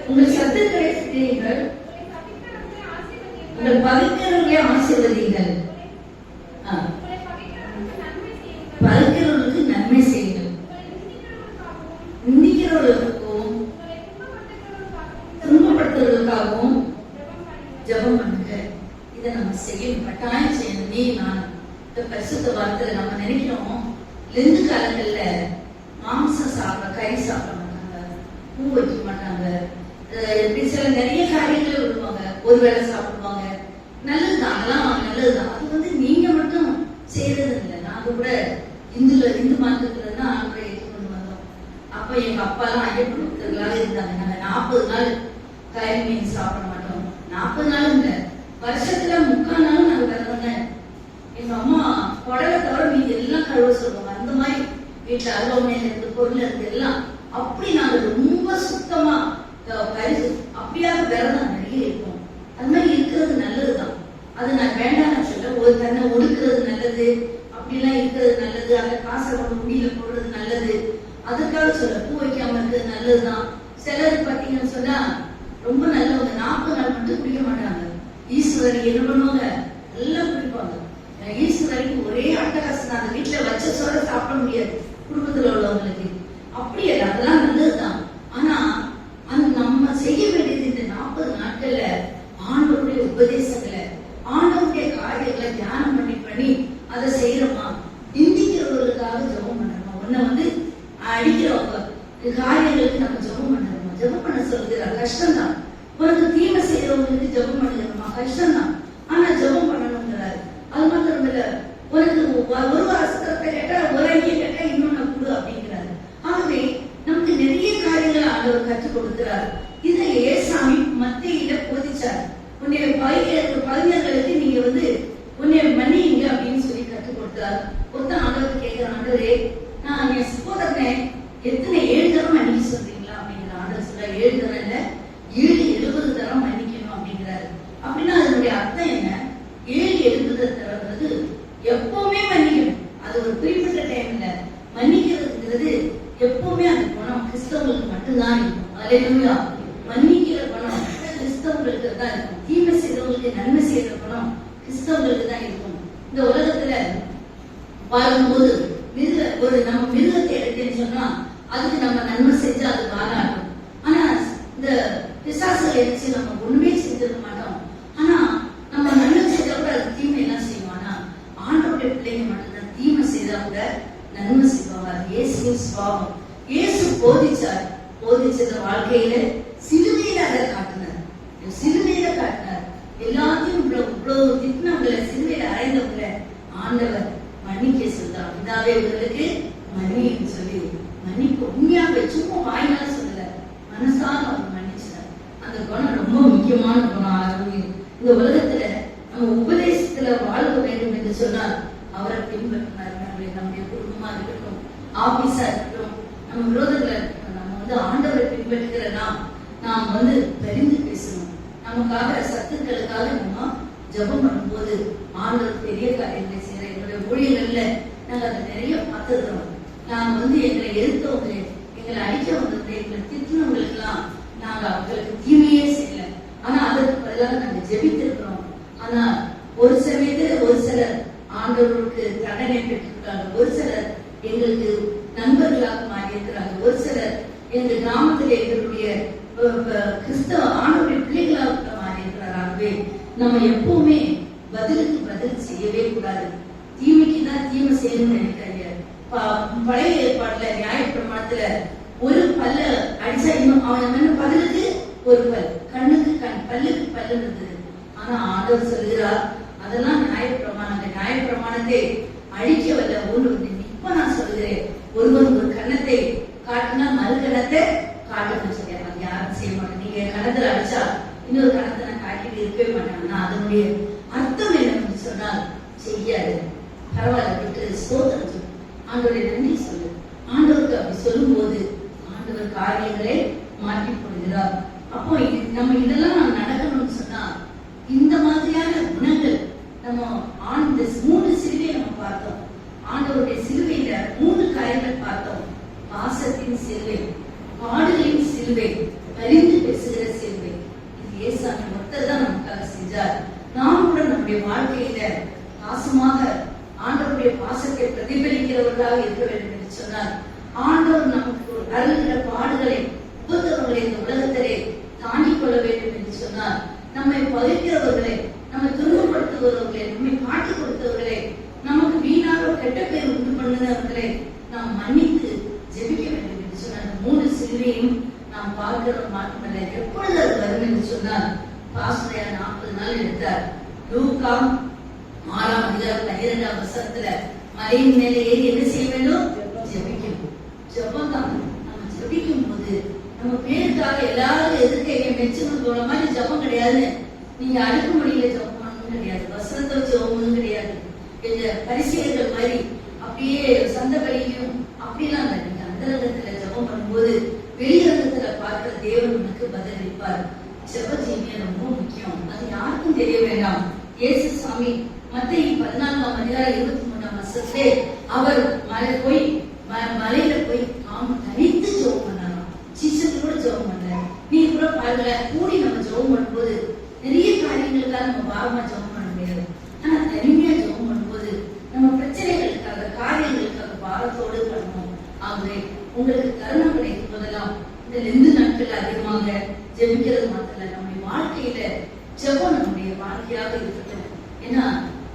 உங்கள் சத்துக்களை சிநேகியுங்கள், உங்கள் பகைக்கிறவர்களை ஆசீர்வதியுங்கள், பகைக்கிறவர்களுக்கு நன்மை செய்யுங்கள், நிந்திக்கிறவர்களுக்கும் துன்பப்படுத்துவதற்காகவும் ஜெபம் பண்ணுங்க. இதை நம்ம செய்யணும், கட்டாயம் செய்யணும். நீ நான் பரிசுத்த வார்த்தையில நம்ம நினைக்கிறோம், லெந்து காலங்கள்ல மாம்சம் சாப்பிட, கறி சாப்பிட மாட்டாங்க, பூ வைக்க மாட்டாங்க, இப்படி சில நிறைய காரியங்களை விடுவாங்க, ஒரு வேளை சாப்பிடுவாங்க. நல்லதுதான், அதெல்லாம் நல்லதுதான். அது வந்து நீங்க மட்டும் செய்யறது இல்லை. நாங்க கூட இந்து மார்க்கத்துல தான் ஆண்களை ஏற்றுக்கொண்டு வந்தோம். அப்ப எங்க அப்பா எல்லாம் ஐயப்பன் பக்தர்களாக இருந்தாங்க. நாங்க 40 நாள் கறி மீன் சாப்பிட மாட்டோம். 40 நாளும் இல்ல, வருஷத்துல 3/4 நாளும் நாங்க விரதங்க. எங்க அம்மா குடலை தவிர மீது எல்லாம் கழுவ சொல்லுவாங்க. அந்த மாதிரி வீட்டுல அருவமையில இருந்து பொருள் இருந்து எல்லாம் அப்படி நாங்க ரொம்ப சுத்தமா பரிசு அப்படியாக விரதம் நிறைய இருப்போம். அது மாதிரி நல்லது, அப்படிலாம் இருக்கிறது நல்லது, அந்த காசை கொண்டு முடியில போடுறது நல்லது, அதுக்காக சொல்ல பூ வைக்காம இருக்கிறது நல்லதுதான். சிலர் பாத்தீங்கன்னு சொன்னா ரொம்ப நல்லவங்க, 40 நாள் மட்டும் குடிக்க மாட்டாங்க. ஈஸ்வரன் என்ன பண்ணுவாங்க, எல்லாம் குடிப்பாங்க. ஈஸ்வரனுக்கு ஒரே அட்டகாசம் தான், அந்த வீட்டுல வச்ச சோற சாப்பிட முடியாது குடும்பத்துல உள்ளவங்களுக்கு. அப்படி இல்லை, அதெல்லாம் நல்லதுதான். ஆனா அந்த நம்ம செய்ய வேண்டியது இந்த 40 நாட்கள்ல ஆண்டவருடைய உபதேசங்களை, ஆண்டவருடைய காரியங்களை தியானம் பண்ணி அதை செய்யறோமா? நிந்திக்கிறவர்களுக்காக ஜெபம் பண்றோமா? ஒன்ன வந்து அடிக்கிறவங்க காரியங்களுக்கு நம்ம ஜெபம் பண்றோமா? ஜெபம் பண்ண சொல்லுகிற கஷ்டம்தான். உனக்கு தீமை செய்யறவங்களுக்கு ஜெபம் பண்ணுறோமா? கஷ்டம்தான். ஆனா ஜெபம் பண்ணணுங்கிறாரு. அது மாத்திரம் இல்ல, உனக்கு ஒரு வஸ்திரத்தை கேட்டா ஒரு ஐக்கிய கேட்டா இன்னொன்னு கொடு அப்படிங்கிறாரு. ஆகவே நமக்கு நிறைய காரியங்களை ஆண்டவர் கற்றுக் கொடுக்கிறார். இதை ஏசாமி மத்தியில போதிச்சார். உன்னுடைய பையர்களுக்கு நீங்க வந்து உன்னை மன்னியுங்க அப்படின்னு சொல்லி கற்றுக் கொடுத்தார். ஒருத்தன் ஆண்டவர் கேட்கிற, ஆண்டவரே நான் என் சகோதரனை எத்தனை 7 தரம் மன்னிக்க சொல்றீங்களா அப்படிங்கிற. ஆண்டவர் சொல்ல 7 தரம் இல்ல, 70 தரம் மன்னிக்கணும் அப்படிங்கிறாரு. அப்படின்னா அதனுடைய அர்த்தம் என்ன? 70 தரங்கிறது எப்பவுமே மன்னிக்கணும். அது ஒரு குறிப்பிட்ட டைம்ல மன்னிக்கிறதுங்கிறது எப்பவுமே அந்த குணம் கிறிஸ்தவங்களுக்கு மட்டும்தான் இருக்கும். அல்லேலூயா. மன்னிக்கிற குணம் கிறிஸ்தவங்களுக்கு தான் இருக்கும். தீமை செய்தவங்களுக்கு நன்மை செய்யற குணம் கிறிஸ்தவங்களுக்கு தான் இருக்கும். இந்த உலகத்துல பார்க்கும்போது நம்ம மிருகத்தை எடுத்தேன்னு சொன்னா அதுக்கு நம்ம நன்மை செஞ்சா அது பாராட்டும். ஆனா இந்த பிசாசுகளை வச்சு நம்ம ஒண்ணுமே செஞ்சிருக்க மாட்டோம். ஆனா நம்ம நன்மை செய்தா கூட அது தீமை எல்லாம் செய்வோம். ஆனா ஆண்டவருடைய பிள்ளைங்க மட்டும்தான் தீமை செய்தா கூட நன்மை செய்வாங்க. அது இயேசுவின் சுபாவம். இயேசு போதிச்சத வாழ்க்கையில சிலுவையில அதை காட்டினார். சிலுவையில காட்டினார். எல்லாத்தையும் இவ்வளவு திட்டினவங்களை, சிலுவையில அறைந்தவங்களை ஆண்டவர் மன்னிக்க சொல்றார். இதாவே இவர்களுக்கு மன்னின்னு சொல்லி மன்னிப்பு உண்மையாக சும்மா வாயினால சொல்லல, மனசால அவர் மன்னிச்சார். அந்த குணம் ரொம்ப முக்கியமான குணம். இந்த உலகத்துல நம்ம உபதேசத்துல வாழ வேண்டும் என்று சொன்னால் அவரை பின்பற்றினார். நம்முடைய குடும்பமா இருக்கட்டும், ஆபீஸா இருக்கட்டும், நம்ம விரோதங்களை இருக்கட்டும், நம்ம வந்து ஆண்டவரை பின்பற்றுகிற நாம் வந்து தெரிந்து பேசணும். நமக்காக சத்துக்களுக்காக நம்ம ஜெபம் பண்ணும்போது ஆண்டவர் பெரிய காரியங்களை செய்யற. எங்களுடைய ஊழியர்கள்ல நாங்க அதை நிறைய பார்த்துக்கிறோம். நாங்க வந்து எங்களை எதிர்த்தவங்க, எங்களை அடிக்க வந்தவங்க, எங்களை திட்டினவங்களுக்கு எல்லாம் நாங்க அவங்களுக்கு தீமையே செய்யல. ஆனா அதற்கு பதிலாக நாங்க ஜெபித்திருக்கிறோம். ஆனா ஒரு சமயத்துல ஒரு சிலர் ஆண்டவருக்கு தண்டனை பெற்றிருக்காங்க, ஒரு சிலர் எங்களுக்கு நண்பர்களாக மாறி இருக்கிறாங்க, ஒரு சிலர் எங்க கிராமத்தில் எங்களுடைய கிறிஸ்தவ ஆண்டவருடைய பிள்ளைகளாக மாறி இருக்கிறார்களே. நம்ம எப்பவுமே பதிலுக்கு பதில் செய்யவே கூடாது. தீமைக்கு தான் தீமை செய்யணும்னு நினைக்கிறாங்க. பழைய ஏற்பாட்டுல நியாயப்பிரமாணத்துல ஒரு பல்ல அடிச்சா இன்னும் அவன் பதிலுக்கு ஒரு பல், கண்ணுக்கு கண், பல்லுக்கு பல்லு இருந்தது. ஆனா ஆண்டவர் சொல்லுகிறார், அதெல்லாம் நியாயப்பிரமாணத்தை அழிக்க வல்ல ஒன்று. இப்ப நான் சொல்லுகிறேன், ஒருவன் ஒரு கண்ணத்தை காட்டினா மறு கண்ணத்தை காட்டணும்னு சொல்லிடுறாங்க. யாரும் செய்ய மாட்டேன். நீங்க கணத்துல அடிச்சா இன்னொரு கணத்தை நான் காட்டிட்டு இருக்கவே மாட்டாங்கன்னா அதனுடைய அர்த்தம் என்னன்னு சொன்னால் செய்யாது, பரவாயில்ல விட்டு ஸ்தோத்திரம் சொல்லு, ஆண்டவரை நன்றி சொல்லு. ஆண்டவருக்கு அப்படி சொல்லும் போது ஆண்டவர் காரியங்களை மாற்றி போடுகிறார். அப்போ நம்ம இதெல்லாம் நடக்கணும்னு சொன்னா இந்த மாதிரியான குணங்கள் நம்ம 3 சிலுவையை நம்ம பார்த்தோம். ஆண்டவருடைய சிலுவையில 3 காரியங்கள் பார்த்தோம். பாசத்தின் சிலுவை, பாடுகளின் சிலுவை, பரிந்து பேசுகிற சிலுவை. இது ஏசாமி ஒருத்தர் தான் நமக்காக செஞ்சார். நாம் கூட நம்முடைய வாழ்க்கையில பாசமாக ஆண்டவருடைய பாசத்தை பிரதிபலிக்கிறவர்களாக இருக்க வேண்டும் என்று சொன்னார். ஆண்டவர் நமக்கு அருகிற பாடுகளை, உபத்திரவங்களை இந்த உலகத்திலே தாங்கிக் கொள்ள வேண்டும் என்று சொன்னார். நம்மை பகிர்கிறவர்களை, நம்மை துன்பப்படுத்துபவர்களை, நம்மை காட்டிக் கொடுத்தவர்களை, நமக்கு வீணாக கெட்ட பேர் உண்டு பண்ணுகிறவர்களை நாம் மன்னித்து ஜெபிக்க வேண்டும் என்று சொன்னார். 3 சிலுவையும் நாம் பார்க்கிறோம் மாற்றமல்ல. எப்பொழுது அது வரும் என்று சொன்னால் பாஸ்டரையா 40 நாள் எடுத்தார். லூக்கா 6ஆம் அதிகாரம் 12ஆம் வசனத்துல மலையின் மேலே ஏறி என்ன செய்ய வேண்டும்? ஜெபிக்கணும். ஜெபம் தான். நம்ம ஜெபிக்கும் போது நம்ம பேருக்காக எல்லாரும் எதிர்க்க மெச்சணும் போன மாதிரி ஜெபம் கிடையாது. நீங்க அடுக்குமொழியில ஜெபம் பண்ணணும் கிடையாது, வசனத்தை வச்சு ஜெபம் கிடையாது. இந்த பரிசீலர்கள் மாதிரி அப்படியே சந்த வழியிலும் அப்படிலாம் நீங்க அந்தரங்கத்துல ஜெபம் பண்ணும்போது வெளிரங்கத்துல பார்க்கிற தேவன் உனக்கு பதில் அளிப்பார். ஜெப ஜீவியம் ரொம்ப முக்கியம். அது யாருக்கும் தெரிய வேண்டாம். இயேசு சுவாமி மத்தேயு 14ஆம் அதிகாரம் 23 மாசத்திலே அவர் மலையில போய் தனித்து ஜெபம் பண்ணாராம். சீசனுக்கு கூட ஜெபம் பண்ணல. நீ கூட பாருங்க, கூடி நம்ம ஜெபம் பண்ணும்போது நிறைய காரியங்களுக்காக நம்ம பாவமா ஜெபம் பண்ண முடியாது. ஆனா தனிமையா ஜெபம் பண்ணும்போது நம்ம பிரச்சனைகளுக்காக காரியங்களுக்காக பாவத்தோடு பண்ணணும். ஆகவே உங்களுக்கு தருணம் கிடைக்கும் போதெல்லாம் இந்த 2 நாட்கள் அதிகமாக ஜெபிக்கிறது மாத்திரம் நம்முடைய வாழ்க்கையில ஜெபம் நம்முடைய வாழ்க்கையாக இருக்கட்டும். ஏன்னா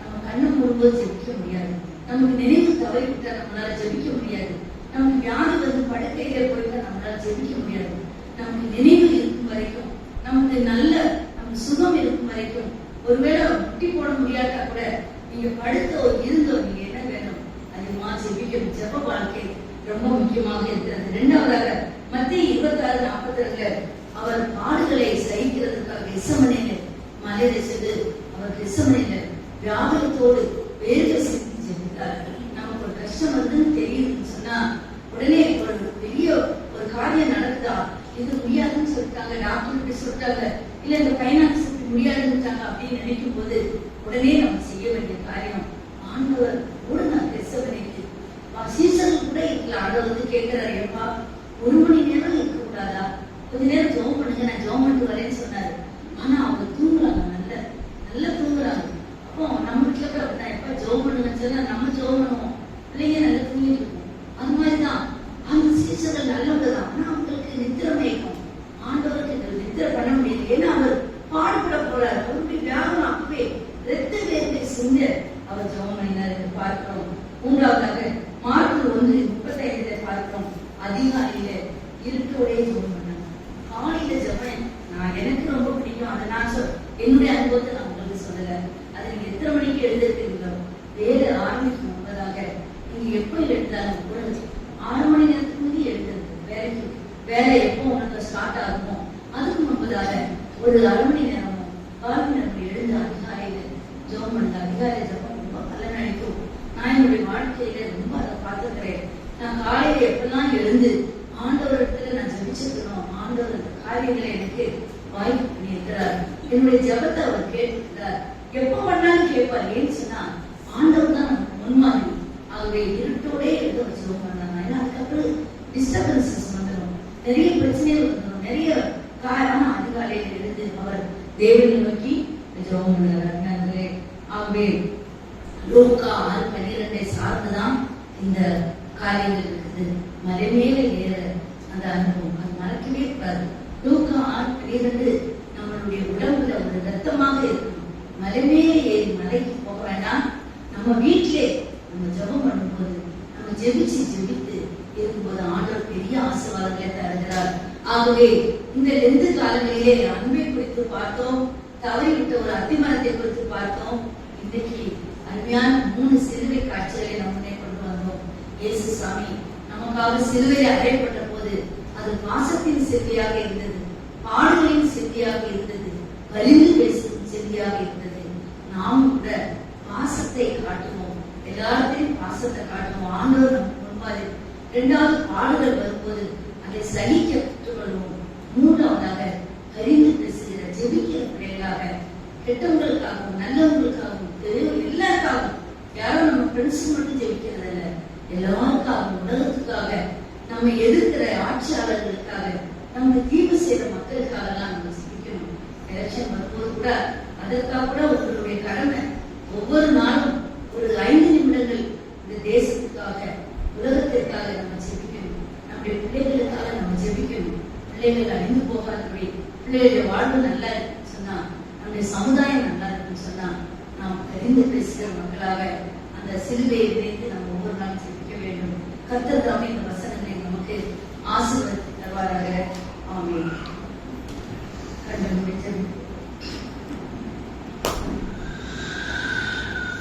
நம்ம கண்ணு மூடும்போது ஜெபிக்க முடியாது. நமக்கு நினைவு தவறிவிட்டா நம்மளால ஜெபிக்க முடியாது. நமக்கு வியாதி வந்து படுக்கையில போயிட்டா நம்மளால ஜெபிக்க முடியாது. நமக்கு நினைவு இருக்கும் வரைக்கும், நமக்கு நல்ல நமக்கு சுகம் இருக்கும் வரைக்கும், ஒருவேளை முட்டி போட முடியாட்டா கூட நீங்க படுத்தோ இருந்தோ நீங்க என்ன வேணும், அதிகமா ஜெபிக்கணும். ஜெப வாழ்க்கை ரொம்ப முக்கியமாக இருக்கிறது. 2வதாக மத்திய 26:42 அவர் பாடுகளை சகிக்கிறதுக்காக கெத்செமனேல மலையில சென்று அவர் கெத்செமனேல வியாகுலத்தோடு வேர்வை சிந்தி ஜெபித்தார். நமக்கு ஒரு கஷ்டம் வருதுன்னு தெரியுதுன்னு சொன்னா உடனே ஒரு பெரிய ஒரு காரியம் நடக்குதா, இது முடியாதுன்னு சொல்லிட்டாங்க, டாக்டர் இப்படி சொல்லிட்டாங்க, இல்ல இந்த பைனான்ஸ் முடியாதுன்னு அப்படின்னு நினைக்கும் போது உடனே நம்ம செய்ய வேண்டிய காரியம், ஆண்டவர் கூட நான் கெத்செமனேக்கு சீசர்கள் கூட இருக்கல. ஆண்டவர் வந்து கேட்கிறாரு, எப்பா 1 மணி நேரம் இருக்க கூடாதா, கொஞ்ச நேரம் ஜெபம் பண்ணுங்க, நான் ஜெபம் பண்ணிட்டு வரேன்னு சொன்னாரு. ஆனா அவங்க தூங்குறாங்க, நல்லா தூங்குறாங்க. அப்போ நம்ம வீட்டுல கூட அப்படிதான், எப்ப ஜெபம் பண்ணுங்கன்னு சொன்னா நம்ம ஜெபம் பண்ணுவோம், பிள்ளைங்க நல்லா தூங்கிட்டு இருக்கும். அது மாதிரிதான் அந்த சீசர்கள் நல்லவங்கதான். ஆனா அவங்களுக்கு நித்திரை மயக்கம். ஆண்டவருக்கு நித்திரை பண்ண முடியாது. ஏன்னா அவர் பாடுபட போறாரு. அவருடைய வியாபாரம் அப்பவே இரத்த வேர்வை சிந்த அவர் ஜெபம் பண்ணினார் என்று பார்க்கிறோம். 3வதாக மார்க் 1:35 பார்க்கிறோம். அதிகாலையில இருட்டோடே ஜெபம் பண்ணாங்க. காலையில ஜெபம் நான் எனக்கு ரொம்ப பிடிக்கும். அதை நான் என்னுடைய அனுபவத்தை நான் உங்களுக்கு சொல்லல. அதை நீங்க எத்தனை மணிக்கு எழுதிருக்கீங்களோ, வேலை ஆரம்பிக்கும் முன்பதாக நீங்க எப்ப எழுந்தாலும் கூட 6 மணி நேரத்துக்கு முந்தைய எழுதுறது, வேலை எப்போ உங்களுக்கு ஸ்டார்ட் ஆகுமோ அதுக்கு முன்பதாக ஒரு 1/2 மணி நேரமோ 1/4 மணி நேரம் எழுந்து அதிகாலையில ஜெபம் பண்ணுங்க. அதிகாலை ஜெபம் ரொம்ப பலன் அளிக்கும். நான் என்னுடைய வாழ்க்கையில ரொம்ப அதை பார்த்துக்கிறேன். நான் காலையில எப்பெல்லாம் எழுந்து ஆண்டவரிடத்துல நான் ஜெபிச்சிருக்கணும், ஆண்டவர் அந்த காரியங்களை எனக்கு வாய்ப்பு பண்ணி இருக்கிறார். என்னுடைய ஜெபத்தை அவர் கேட்டிருக்கிறார். எப்ப பண்ணாலும் கேட்பார். ஏன்னு சொன்னா ஆண்டவர் தான் நமக்கு முன்மாதிரி. ஆகவே இருட்டோடே எழுத ஜெபம் பண்ணாங்க. ஏன்னா அதுக்கப்புறம் டிஸ்டர்பன்சஸ் வந்துடும், நிறைய பிரச்சனைகள் வந்துடும், நிறைய காரணம். அதிகாலையில் எழுந்து அவர் தேவனை நோக்கி ஜெபம் பண்ணுறாரு. ஆகவே லூக்கா 6:12 சார்ந்துதான் இந்த காரியங்கள் இருக்குது. மலை மேல ஏற அந்த அனுபவம் அது மறக்கவே கூடாது. லூக்கா 6:12 நம்மளுடைய உடம்புல ஒரு ரத்தமாக இருக்கணும். மலை மேல ஏறி மலைக்கு போக வேண்டாம். நம்ம வீட்டிலே நம்ம ஜெபம் பண்ணும்போது, நம்ம ஜெபித்து இருக்கும்போது ஆண்டவர் பெரிய ஆசீர்வாதங்களை தருகிறார். ஆகவே இந்த 2 காலங்களிலே அன்பை குறித்து பார்த்தோம், தவறிவிட்ட ஒரு அத்திமரத்தை குறித்து பார்த்தோம். இன்றைக்கு அருமையான 3 சிலுவை காட்சிகளை நம்முடைய கொண்டு வந்தோம். இயேசு சாமி நமக்காக சிலுவையில் அறையப்பட்ட போது அது பாசத்தின் சிலுவையாக இருந்தது, பாடுகளின் சிலுவையாக இருந்தது, வலிந்து பேசும் சிலுவையாக இருந்தது. நாம் கூட பாசத்தை காட்டுவோம், எல்லாத்தையும் பாசத்தை காட்டுவோம். ஆண்டவர் நமக்கு முன்பாது. 2வது பாடுகள் வரும்போது அதை சகிக்க கற்றுக்கொள்வோம். 3வதாக கரிந்து பேசுகிற ஜெபிக்கிற பிள்ளைகளாக, கெட்டவங்களுக்காகவும் நல்லவங்களுக்காகவும் எல்லாருக்காகவும், யாரும் நம்ம ஃப்ரெண்ட்ஸ் மட்டும் ஜெபிக்கிறது இல்ல, எல்லாருக்காகவும், உலகத்துக்காக, நம்ம எதிர்க்கிற ஆட்சியாளர்களுக்காக, நமக்கு தீர்வு செய்யற மக்களுக்காக எல்லாம் நம்ம ஜெபிக்கணும். எலெக்ஷன் வரும்போது கூட அதற்காக கூட உங்களுடைய கடமை ஒவ்வொரு நாளும் ஒரு 5 நிமிடங்கள் இந்த தேசத்துக்காக, உலகத்திற்காக நம்ம ஜெபிக்கணும். நம்முடைய பிள்ளைகளுக்காக நம்ம ஜெபிக்கணும். பிள்ளைகள் அழிந்து போகாதபடி, பிள்ளைகளுடைய வாழ்வு நல்லா இருக்குன்னு சொன்னா, நம்முடைய சமுதாயம் நல்லா இருக்குன்னு சொன்னா, நாம் தெரிந்து பேசுகிற மக்களாக அந்த சிலுவையை நினைத்து நம்ம ஒவ்வொரு நாளும் ஜெபிக்க வேண்டும். கர்த்தர் தாமே இந்த வசனங்களை நமக்கு ஆசீர்வதித்து தருவாராக. ஆமென்.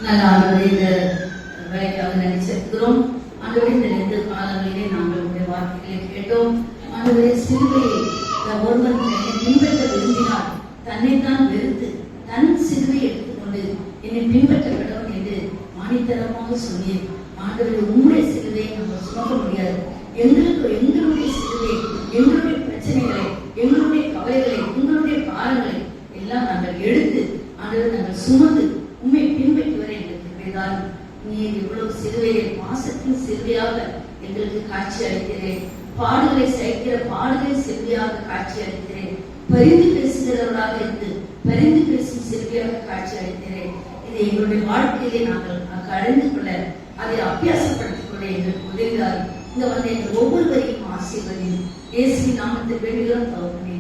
நல்ல ஆண்டவரே, இந்த வேலைக்காக நினைச்சிருக்கிறோம். ஆண்டவரே, இந்த 2 காலங்களிலே நாங்கள் உடைய வார்த்தைகளை கேட்டோம். ஆண்டவரே, சிலுவையை ஒருவன் பின்பற்ற விரும்பினால் தன்னைத்தான் வெறுத்து தன் சிலுவை எடுத்துக்கொண்டு என்னை பின்பற்ற கடவுள் என்று மானித்தரமாக சொன்னேன். ஆண்டவரே, உங்களுடைய சிலுவையை நம்ம சுமக்க முடியாது. எங்களுடைய சிலுவை, எங்களுடைய பிரச்சனைகளை, எங்களுடைய கவலைகளை, உங்களுடைய பாரங்களை எல்லாம் நாங்கள் எடுத்து ஆண்டவரை நாங்கள் சுமந்து உண்மை பின்பற்றி வர எங்களுக்கு நீர் இவ்வளவு சிலுவையை பாசத்தின் சிலுவையாக எங்களுக்கு காட்சி அளிக்கிறேன். பாடுகளை சகிக்கிற பாடுகளை சிலுவையாக காட்சி அளிக்கிறேன். பரிந்து பேசுகிறவர்களாக இருந்து பரிந்து பேசும் சிலுவையாக காட்சி அளிக்கிறேன். இதை எங்களுடைய வாழ்க்கையிலே நாங்கள் அறிந்து கொள்ள, அதை அபியாசப்படுத்திக் கொள்ள எங்களுக்கு உதவியாக இந்த வந்து எங்கள் ஒவ்வொருவரையும் ஆசீர்வதியும். இயேசுவின் நாமத்தில் வேண்டுகிறோம் தகப்பனே.